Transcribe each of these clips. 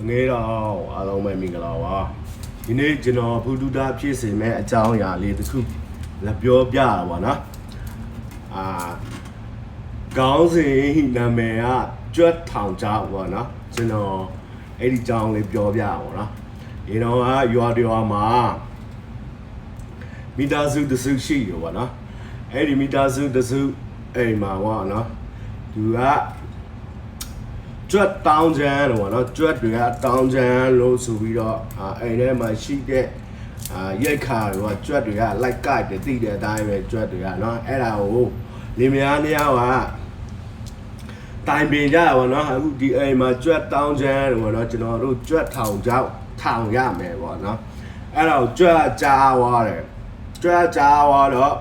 ငယ်တော့အားလုံးပဲမင်္ဂလာပါဒီနေ့ကျွန်တော်ဖူတူတာဖြစ်စေမဲ့အကြောင်းအရာလေးတစ်ခုလက်ပြောပြတာပါနော်ခေါင်းစဉ်နာမည်ကကြွက်ထောင်ကြောက်ပါနော်ကျွန်တော်အဲ့ဒီကြောင်းလေးပြောပြပါနော်ဒီတော့ရွာမှာမိသားစုတစုရှိရောပါနော်အဲ့ဒီမိသားစုတစုအိမ်မှာပေါ့နော်သူကကြွက်တောင်းချမ်းလို့နော်ကြွက်တွေကတောင်းချမ်းလို့ဆိုပြီးတော့အိမ်ထဲမှာရှိတဲ့ရိုက်ခါတွေကကြွက်တွေကလိုက်ကိုက်တယ်တိတဲ့အတိုင်းပဲကြွက်တွေကနော်အဲ့ဒါကိုလင်မယားနှစ်ယောက်ကတိုင်ပင်ကြပါနော်အခုဒီအိမ်မှာကြွက်တောင်းချမ်းလို့နော်ကျွန်တော်တို့ကြွက်ထောင်ကြောက်ထောင်ရမယ်ပေါ့နော်အဲ့ဒါကိုကြွက်ကြားသွားတယ်ကြွက်ကြားသွားတော့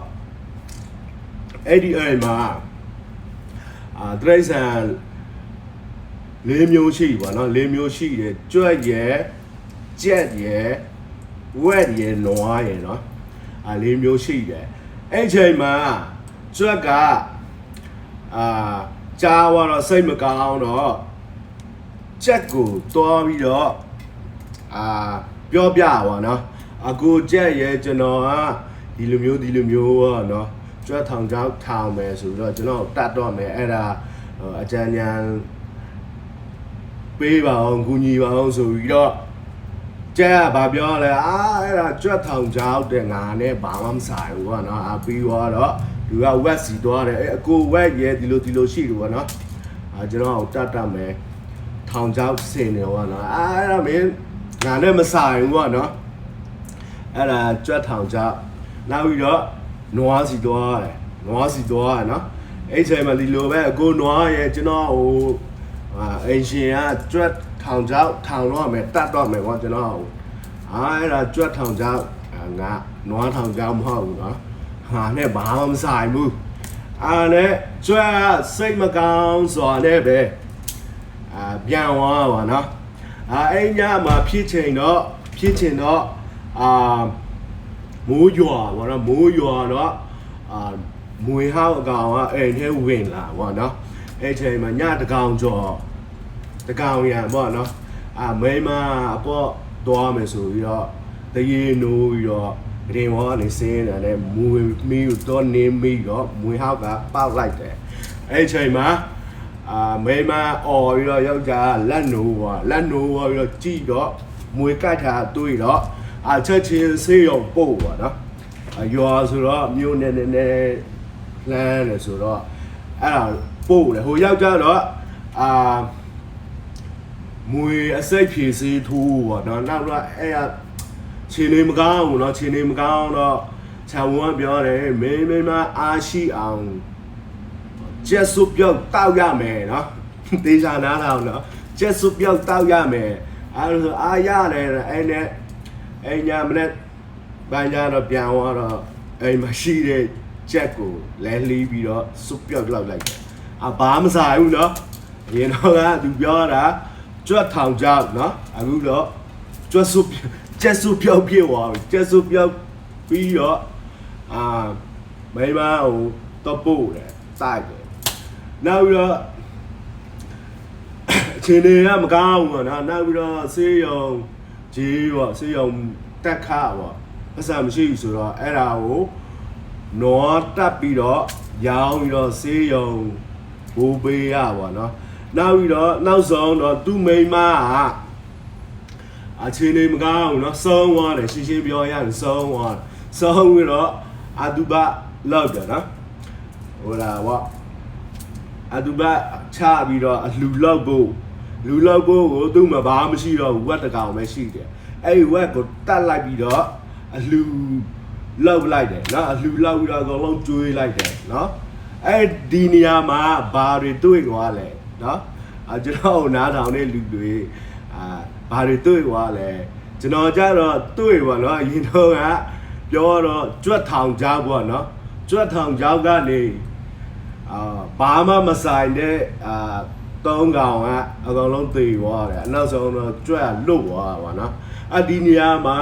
အဲ့ဒီအိမ်မှာတရိษံလေးမျိုးရှိပါနော်လေးမျိုးရှိတယ်ကြွက်ရယ်ကြက်ရယ်ဝက်ရယ်နွားရယ်နော်လေးမျိုးရှိတယ်အဲ့ချိန်မှာကြွက်ကကြားတော့စိတ်မကောင်းတော့ကြက်ကိုတွားပြီးတော့ပြောပြပါနော်အကိုကြက်ရယ်ကျွန်တော်ကဒီလိုမျိုးပေါ့နော်ကြွက်ထောင်ကြောက်ထောင်မယ်ဆိုတော့ကျွန်တော်တတ်တော့မယ်အဲ့ဒါအကြံဉာဏ်ပေးပါအောင်ကူညီပါအောင်ဆိုပြီးတော့ကျဲဘာပြောလဲအဲ့ဒါကြွက်ထောင်ကြောက်တဲ့ငါနဲ့ဘာမှမဆိုင်ဘူးကွာနော်ပြီးတော့သူကဝက်စီသွားတယ်အကိုဝက်ရဲဒီလိုရှိတယ်ကွာနော်ကျွန်တော်တတ်မယ်ထောင်ကြောက်စင်တယ်ကွာနော်အဲ့ဒါမင်းငါနဲ့မဆိုင်ဘူးကွာနော်အဲ့ဒါကြွက်ထောင်ကြောက်နောက်ပြီးတော့နွားစီသွားတယ်နော်အဲ့ချိန်မှာဒီလိုပဲအကိုနွားရဲကျွန်တော်ဟိုအင်ရှင်ကကြွက်ထောင်ကြောက်ထောင်တော့မယ်တတ်တော့မယ်ကွာကျွန်တော်အဲ့ဒါကြွက်ထောင်ကြောက်ငါနွားထောင်ကြောက်မဟုတ်ဘူးနော်ဟာနဲ့ဘာမှမဆိုင်ဘူးအဲ့နဲ့ကြွက်စိတ်မကောင်းစွာနဲ့ပဲပြန်သွားပါနော်အဲ့ညမှာဖြစ်ချင်တော့မိုးရွာပေါ့နော်မိုးရွာတော့မွေဟောက်အကောင်ကအိမ်ထဲဝင်လာပေါ့နော်အဲ့ချိန်မှာညတကောင်ကျော်တကောင်ရံပေါ့နော်မိမအပေါ့သွားမယ်ဆိုပြီးတော့တရေနိုးပြီးတော့ရင်ဝါနေစင်းတယ်မွေမီကိုတော့နေမိတော့မွေဟောက်ကပေါက်လိုက်တယ်အဲ့ချိန်မှာမိမအော်ပြီးတော့ယောက်ျားလက်နိုးပြီးတော့ကြည့်တော့မွေကတ်ထားတွေးတော့ချက်ချင်းဆေးရုံပို့ပါနော်ရွာဆိုတော့မြို့နယ်လမ်းတယ်ဆိုတော့အဲ့ဒါပို့တယ်ဟိုယောက်ျားတော့မွေအစိတ်ဖြည့်စေးထိုးပေါ့နော်နောက်တော့အဲ့ခြေနေမကောင်းဘူးနော်ခြေနေမကောင်းတော့ခြံဝန်းပြောတယ်မင်းအားရှိအောင်ကျက်စုပ်ပြောက်တောက်ရမယ်နော်တေချာနားထောင်နော်ကျက်စုပ်ပြောက်တောက်ရမယ်အဲ့လိုအားရတယ်အဲ့နဲ့အဲ့ညမနေ့ဘာညာတော့ပြန်သွားတော့အိမ်မှာရှိတဲ့ကြက်ကိုလဲလှီးပြီးတော့စုပ်ပြောက်လောက်လိုက်တယ်ဘာမဆိုင်ဘူးနော်ရင်တော့ကသူပြောတာကြွက်ထောင်ကြောက်နော်အခုတော့ကြက်စုပ်ပြောက်ပြေသွားပြီကြက်စုပ်ပြောက်ပြီးတော့မိမဟိုတော့ပို့တယ်တိုက်တယ်နောက်ပြီးတော့အချိန်တွေကမကောင်းဘူးနော်နောက်ပြီးတော့ဆေးရုံကြီးပေါ့ဆေးရုံတက်ခါပေါ့အဆမရှိဘူးဆိုတော့အဲ့ဒါကိုနော်တက်ပြီးတော့ရောင်းပြီးတော့ဆေးရုံဘိုးပေးရပါနော်နောက်ပြီးတော့နောက်ဆုံးတော့သူ့မိန်းမကအချိန်လေးမကောင်းဘူးနော်ဆုံးသွားတယ်ရှင်းပြောရရင်ဆုံးပြီးတော့အတူပါလောက်တယ်နော်ဟိုလာပေါ့အတူပါချပြီးတော့အလူလောက်ဖို့ကိုသူ့မှာဘာမှမရှိတော့ဘူးဝက်တကောင်ပဲရှိတယ်အဲ့ဒီဝက်ကိုတတ်လိုက်ပြီးတော့အလူလောက်လိုက်တယ်နော်အလူလောက်ပြီးတော့အကုန်လုံးကျွေးလိုက်တယ်နော်အဲ့ဒီနေရာမှာဘာတွေတွေ့သွားလဲနော်ကျွန်တော်နားထောင်တဲ့လူတွေဘာတွေတွေ့သွားလဲကျွန်တော်ကြတော့တွေ့ပါနော်အရင်တော့ကပြောတော့ကြွက်ထောင်ကြောက်ပေါ့နော်ကြွက်ထောင်ကြောက်ကနေဘာမှမဆိုင်တဲ့သုံးကောင်ကအကောင်လုံးသေသွားတယ်နောက်ဆုံးတော့ကြွက်လွတ်သွားပါနော်ဒီနေရာမှာ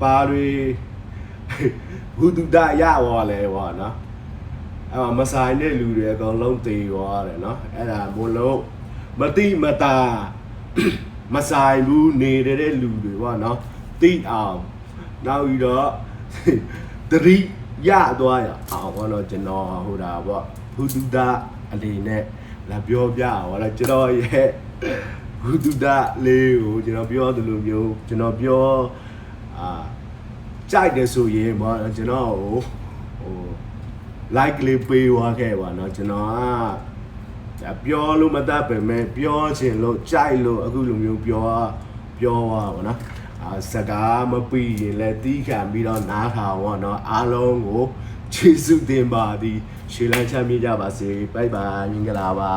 ဘာတွေဘုဒ္ဓရသွားလဲပေါ့နော်မဆိုင်တဲ့လူတွေအကောင်လုံးသေသွားတယ်နော်အဲ့ဒါမလို့မတိမတာ မဆိုင်ဘူးနေတဲ့လူတွေပေါ့နော်သိအောင်နောက်ပြီးတော့သတိရသွားရအောင်ပေါ့နော်ကျွန်တော်ဟိုဒါပေါ့ဘုဒ္ဓအနေနဲ့လာပြောပြအောင်လားကျွန်တော်ရဲ့ဘုဒ္ဓလေးကိုကျွန်တော်ပြောသလိုမျိုးကျွန်တော်ပြောကြိုက်တယ်ဆိုရင်ပေါ့ကျွန်တော်ဟို like လေးပေးသွားခဲ့ပါတော့ကျွန်တော်ကပြောလို့မတတ်ပဲမဲ့ပြောချင်လို့ကြိုက်လို့အခုလိုမျိုးပြောသွားပါတော့စကားမပြီးရင်လည်းတီးခံပြီးတော့နားထောင်ပါတော့အားလုံးကိုကျေးဇူးတင်ပါသည်ရှေ့လန်းချမ်းမြေ့ကြပါစေဘိုင်ဘိုင်မင်္ဂလာပါ